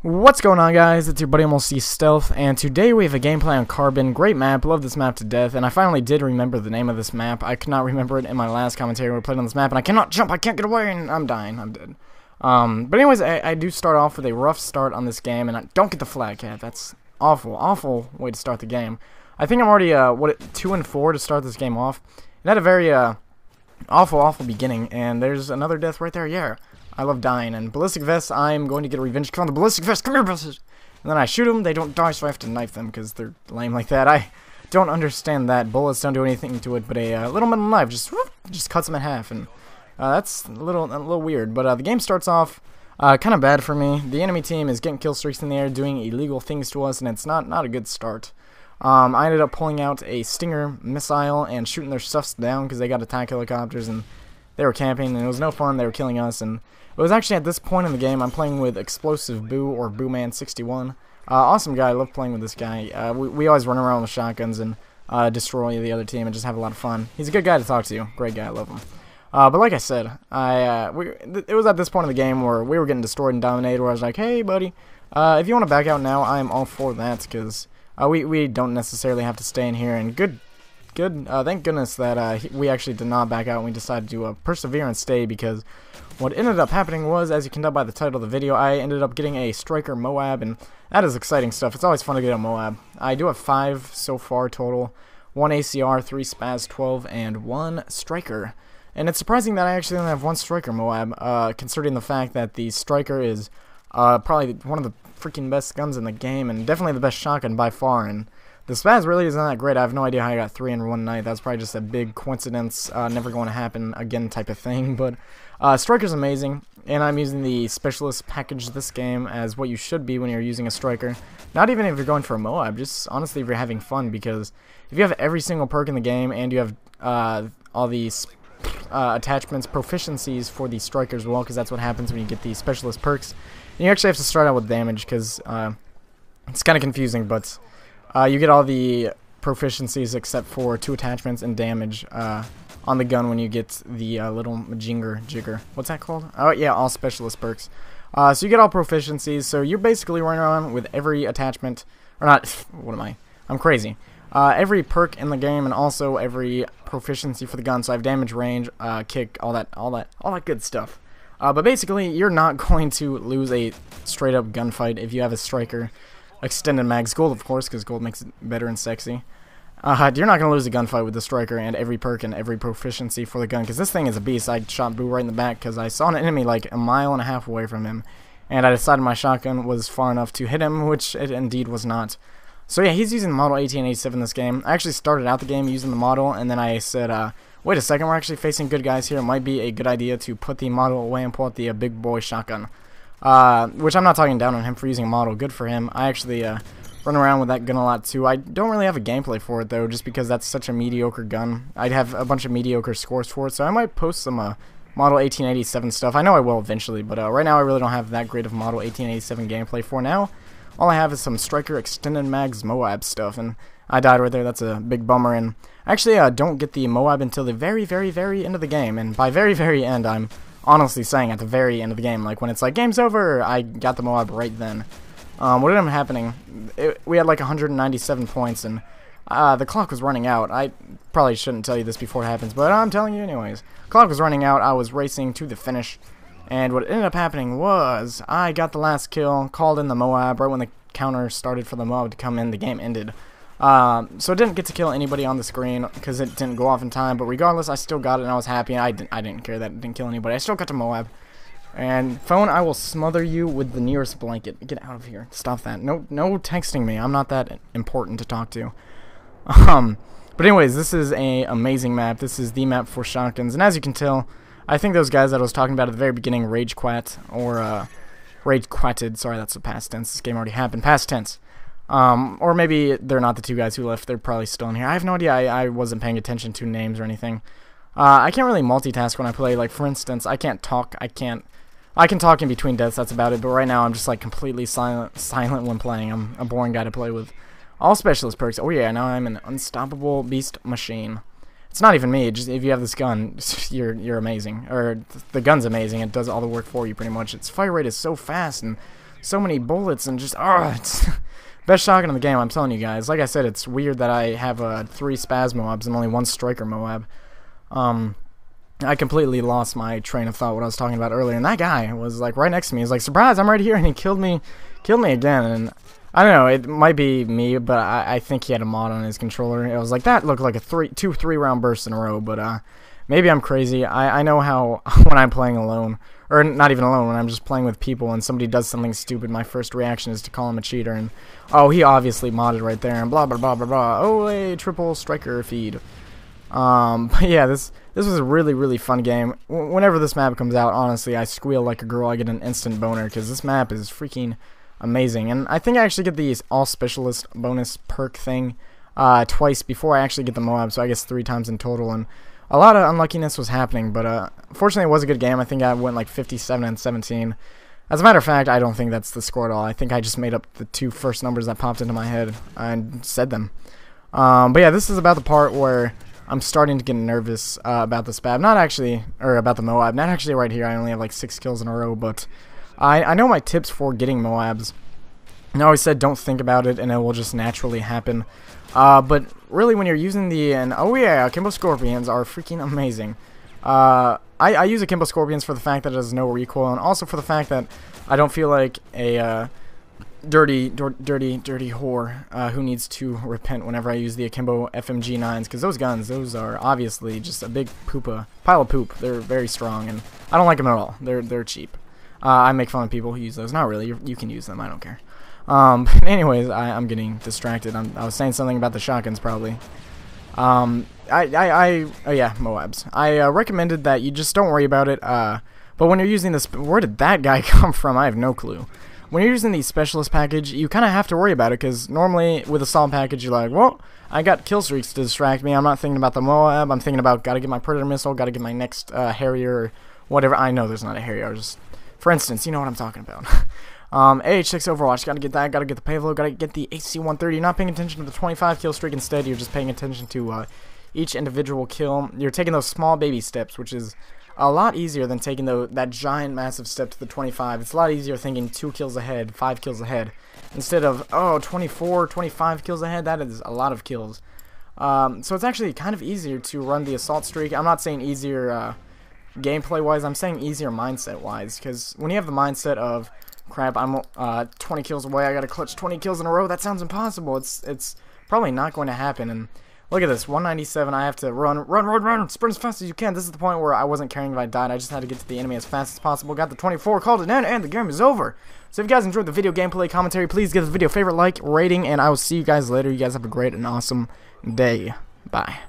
What's going on, guys? It's your buddy Almost See Stealth, and today we have a gameplay on Carbon. Great map, love this map to death, and I finally did remember the name of this map. I could not remember it in my last commentary when we played on this map, and I cannot jump, I can't get away, and I'm dying, I'm dead. But anyways, I do start off with a rough start on this game, and I don't get the flag cat. That's awful way to start the game. I think I'm already, 2-4 to start this game off. It had a very, awful beginning, and there's another death right there, yeah. I love dying, and Ballistic Vests, I'm going to get a revenge. Come on, the Ballistic Vests, come here, Ballistic! And then I shoot them, they don't die, so I have to knife them, because they're lame like that. I don't understand that. Bullets don't do anything to it, but a little metal knife just cuts them in half, and that's a little weird. But the game starts off kind of bad for me. The enemy team is getting kill streaks in the air, doing illegal things to us, and it's not a good start. I ended up pulling out a Stinger missile and shooting their stuffs down, because they got attack helicopters, and they were camping, and it was no fun. They were killing us, and it was actually at this point in the game I'm playing with Explosive Boo, or Booman61. Awesome guy, I love playing with this guy. We always run around with shotguns and destroy the other team and just have a lot of fun. He's a good guy to talk to, great guy, I love him. But like I said, it was at this point in the game where we were getting destroyed and dominated, where I was like, hey buddy, if you want to back out now, I'm all for that, because we don't necessarily have to stay in here, and thank goodness that we actually did not back out and we decided to persevere and stay, because what ended up happening was, as you can tell by the title of the video, I ended up getting a Striker MOAB, and that is exciting stuff. It's always fun to get a MOAB. I do have 5 so far total, 1 ACR, 3 Spaz 12, and 1 Striker. And it's surprising that I actually only have 1 Striker MOAB, considering the fact that the Striker is probably one of the freaking best guns in the game, and definitely the best shotgun by far, and the Spaz really isn't that great. I have no idea how I got 3 in one night. That's probably just a big coincidence, never going to happen again type of thing. But Striker's amazing, and I'm using the Specialist package this game as what you should be when you're using a Striker. Not even if you're going for a MOAB, just honestly if you're having fun, because if you have every single perk in the game and you have all these attachments, proficiencies for the Striker as well, because that's what happens when you get the Specialist perks. And you actually have to start out with damage, because it's kind of confusing, but you get all the proficiencies except for 2 attachments and damage on the gun when you get the little jigger. What's that called? Oh yeah, all Specialist perks. So you get all proficiencies, so you're basically running around with every attachment, or not, what am I? I'm crazy. Every perk in the game, and also every proficiency for the gun, so I have damage, range, kick, all that good stuff. But basically, you're not going to lose a straight up gunfight if you have a Striker. Extended mags, gold of course, because gold makes it better and sexy. You're not going to lose a gunfight with the Striker and every perk and every proficiency for the gun, because this thing is a beast. I shot Boo right in the back because I saw an enemy like 1.5 miles away from him, and I decided my shotgun was far enough to hit him, which it indeed was not. So yeah, he's using the Model 1887 this game. I actually started out the game using the model, and then I said, wait a second, we're actually facing good guys here. It might be a good idea to put the model away and pull out the big boy shotgun. Which I'm not talking down on him for using a model. Good for him. I actually run around with that gun a lot too. I don't really have a gameplay for it though, just because that's such a mediocre gun. I'd have a bunch of mediocre scores for it, so I might post some Model 1887 stuff. I know I will eventually, but right now I really don't have that great of Model 1887 gameplay for now. All I have is some Striker Extended Mags MOAB stuff, and I died right there. That's a big bummer. And actually don't get the MOAB until the very end of the game, and by very end I'm honestly saying at the very end of the game, like when it's like game's over, I got the MOAB right then. What ended up happening, we had like 197 points, and the clock was running out. I probably shouldn't tell you this before it happens, but I'm telling you anyways. Clock was running out, I was racing to the finish, and what ended up happening was I got the last kill, called in the MOAB right when the counter started for the MOAB to come in. The game ended. So it didn't get to kill anybody on the screen because it didn't go off in time, but regardless, I still got it and I was happy. I didn't care that it didn't kill anybody. I still got to MOAB. And phone, I will smother you with the nearest blanket. Get out of here. Stop that. No texting me. I'm not that important to talk to. But anyways, this is an amazing map. This is the map for shotguns, and as you can tell, I think those guys that I was talking about at the very beginning, Rage-quot, or Rage-quotted, sorry, that's the past tense. This game already happened. Past tense. Or maybe they're not the 2 guys who left. They're probably still in here. I have no idea. I wasn't paying attention to names or anything. I can't really multitask when I play. Like, for instance, I can't talk. I can talk in between deaths. That's about it. But right now, I'm just like completely silent when playing. I'm a boring guy to play with. All Specialist perks. Oh yeah, now I'm an unstoppable beast machine. It's not even me. Just if you have this gun, you're amazing. Or the gun's amazing. It does all the work for you pretty much. Its fire rate is so fast, and so many bullets and just, it's best shotgun in the game, I'm telling you guys. Like I said, it's weird that I have 3 spaz MOABs and only 1 striker MOAB. I completely lost my train of thought what I was talking about earlier, and that guy was like right next to me. He's like, surprise, I'm right here, and he killed me again. And I don't know, it might be me, but I think he had a mod on his controller. It was like, that looked like a 2 3-round bursts in a row, but maybe I'm crazy. I know how when I'm playing alone, or not even alone, when I'm just playing with people and somebody does something stupid, my first reaction is to call him a cheater, and oh, he obviously modded right there, and blah blah blah blah blah. Oh, a triple striker feed. But yeah, this was a really fun game. Whenever this map comes out, honestly, I squeal like a girl. I get an instant boner because this map is freaking amazing. And I think I actually get the all specialist bonus perk thing twice before I actually get the MOAB, so I guess 3 times in total. And a lot of unluckiness was happening, but fortunately it was a good game. I think I went like 57 and 17. As a matter of fact, I don't think that's the score at all. I think I just made up the 2 first numbers that popped into my head and said them. But yeah, this is about the part where I'm starting to get nervous about the spab. Not actually, or about the MOAB. Not actually right here. I only have like 6 kills in a row, but I know my tips for getting MOABs. I always said don't think about it and it will just naturally happen. But really when you're using the, oh yeah, Akimbo Scorpions are freaking amazing. I use Akimbo Scorpions for the fact that it has no recoil, and also for the fact that I don't feel like a dirty whore who needs to repent whenever I use the Akimbo FMG9s, because those guns, those are obviously just a big pile of poop. They're very strong, and I don't like them at all. They're cheap. I make fun of people who use those. Not really. You can use them. I don't care. But anyways, I'm getting distracted. I was saying something about the shotguns probably. Oh yeah, MOABs. I recommended that you just don't worry about it. But when you're using this, where did that guy come from? I have no clue. When you're using the specialist package, you kind of have to worry about it, because normally with a solid package, you're like, well, I got kill streaks to distract me. I'm not thinking about the MOAB. I'm thinking about gotta get my Predator missile, gotta get my next Harrier or whatever. I know there's not a Harrier. Just for instance, you know what I'm talking about. AH6 Overwatch, gotta get that, gotta get the payload, gotta get the HC-130. You're not paying attention to the 25 kill streak, instead you're just paying attention to each individual kill. You're taking those small baby steps, which is a lot easier than taking that giant massive step to the 25. It's a lot easier thinking 2 kills ahead, 5 kills ahead, instead of, oh, 24, 25 kills ahead. That is a lot of kills. So it's actually kind of easier to run the assault streak. I'm not saying easier gameplay wise, I'm saying easier mindset wise, because when you have the mindset of, crap, I'm 20 kills away, I gotta clutch 20 kills in a row, that sounds impossible. It's probably not going to happen. And look at this, 197, I have to run, sprint as fast as you can. This is the point where I wasn't caring if I died, I just had to get to the enemy as fast as possible. Got the 24, called it in, and the game is over. So if you guys enjoyed the video gameplay commentary, please give this video a favorite, like, rating, and I will see you guys later. You guys have a great and awesome day. Bye.